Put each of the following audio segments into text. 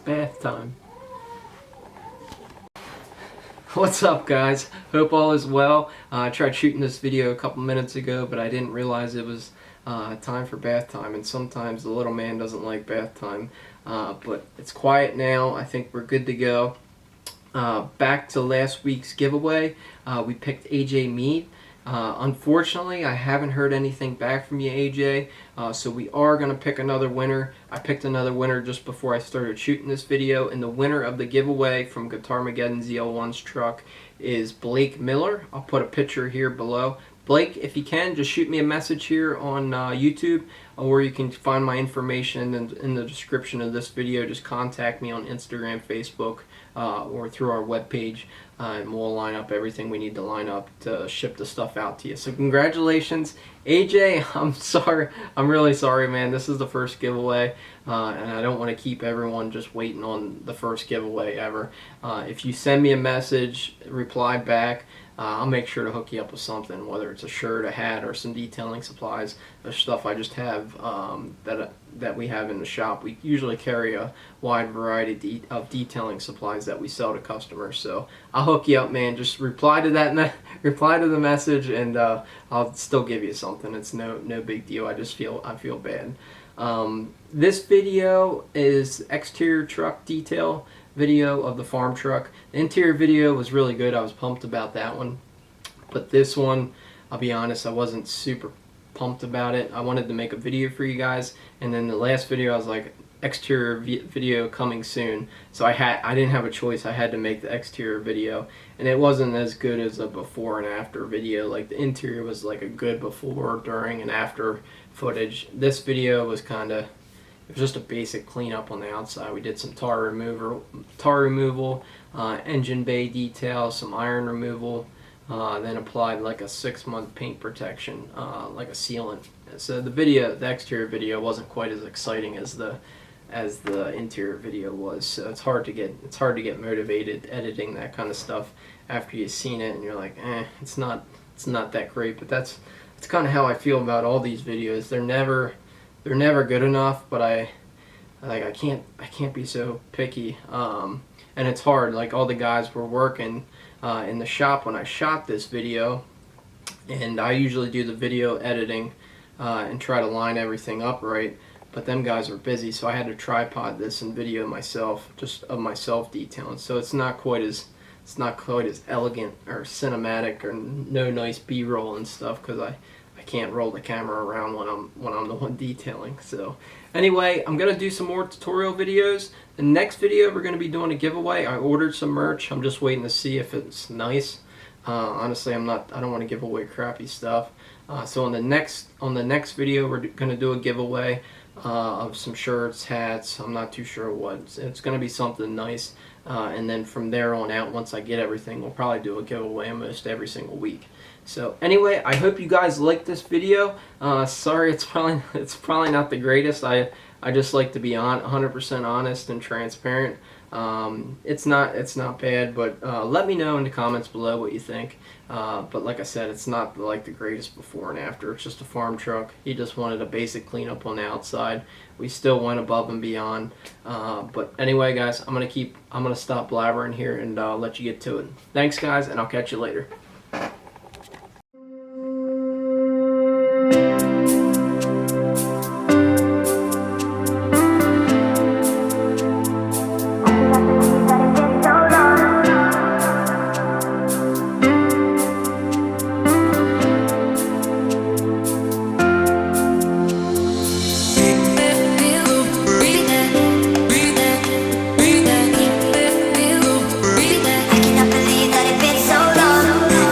bath time. What's up, guys? Hope all is well. I tried shooting this video a couple minutes ago, but I didn't realize it was time for bath time, and sometimes the little man doesn't like bath time. But it's quiet now. I think we're good to go. Back to last week's giveaway, we picked AJ Mead. Unfortunately, I haven't heard anything back from you, AJ, so we are going to pick another winner. I picked another winner just before I started shooting this video, and the winner of the giveaway from Guitarmageddon ZL1's truck is Blake Miller. I'll put a picture here below. Blake, if you can, just shoot me a message here on YouTube, or you can find my information in the description of this video. Just contact me on Instagram, Facebook, or through our webpage, and we'll line up everything we need to line up to ship the stuff out to you. So congratulations, AJ. I'm sorry. I'm really sorry, man. This is the first giveaway, and I don't want to keep everyone just waiting on the first giveaway ever. If you send me a message, reply back, I'll make sure to hook you up with something, whether it's a shirt, a hat, or some detailing supplies. The stuff I just have that we have in the shop. We usually carry a wide variety of detailing supplies that we sell to customers. So I'll hook you up, man. Just reply to that reply to the message, and I'll still give you something. It's no big deal. I feel bad. This video is exterior truck detail video of the farm truck. The interior video was really good. I was pumped about that one. But this one, I'll be honest, I wasn't super pumped about it. I wanted to make a video for you guys, and then the last video I was like, exterior video coming soon. So I didn't have a choice. I had to make the exterior video, and it wasn't as good as a before and after video. Like the interior was like a good before, during, and after footage. This video was kind of, it was just a basic cleanup on the outside. We did some tar removal, engine bay detail, some iron removal, then applied like a 6-month paint protection, like a sealant. So the exterior video wasn't quite as exciting as the interior video was. So it's hard to get motivated editing that kind of stuff after you've seen it and you're like, it's not that great. But that's kind of how I feel about all these videos. They're never good enough, but I can't be so picky, and it's hard. Like, all the guys were working in the shop when I shot this video, and I usually do the video editing and try to line everything up right, but them guys were busy, so I had to tripod this and video myself, just of myself detailing. So it's not quite as elegant or cinematic, or no nice B-roll and stuff, because I can't roll the camera around when I'm the one detailing. So anyway, I'm gonna do some more tutorial videos. The next video we're gonna be doing a giveaway. I ordered some merch. I'm just waiting to see if it's nice. Honestly, I don't want to give away crappy stuff. So on the next video, we're gonna do a giveaway of some shirts, hats. I'm not too sure what. It's gonna be something nice. And then from there on out, once I get everything, we'll probably do a giveaway almost every single week. So anyway, I hope you guys liked this video. Sorry, it's probably not the greatest. I just like to be 100% honest and transparent. It's not bad, but let me know in the comments below what you think. But like I said, it's not like the greatest before and after. It's just a farm truck. He just wanted a basic cleanup on the outside. We still went above and beyond. But anyway, guys, I'm gonna stop blabbering here and let you get to it. Thanks, guys, and I'll catch you later. I cannot believe that it's been so long.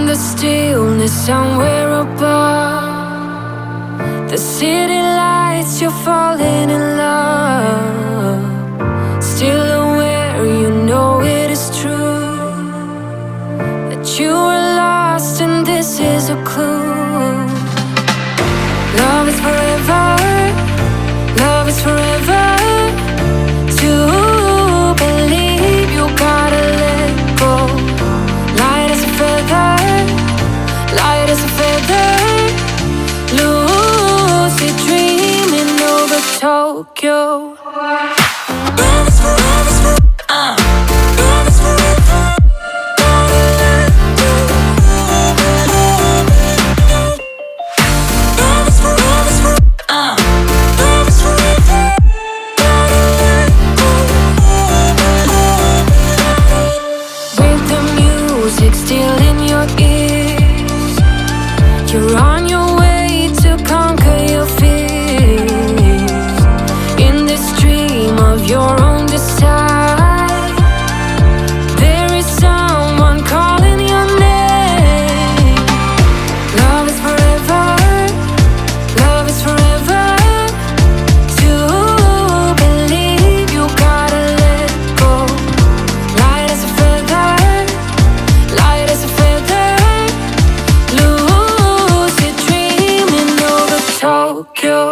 The stillness somewhere above the city lights, you're falling in love. Still aware, you know it is true that you were lost and this is a clue. Love is forever, love is forever. To believe you gotta let go. Light as a feather, light as a feather, lucid dreaming over Tokyo. Love is forever, love is forever. Gotta let go. Love is forever, love is forever. Gotta let go. With the music still in your ears, you're on your way to conquer your fears. In this dream of your own desire, there is someone calling your name. Love is forever, love is forever. To believe you gotta let go. Light as a feather, light as a feather, lucid dreaming over Tokyo.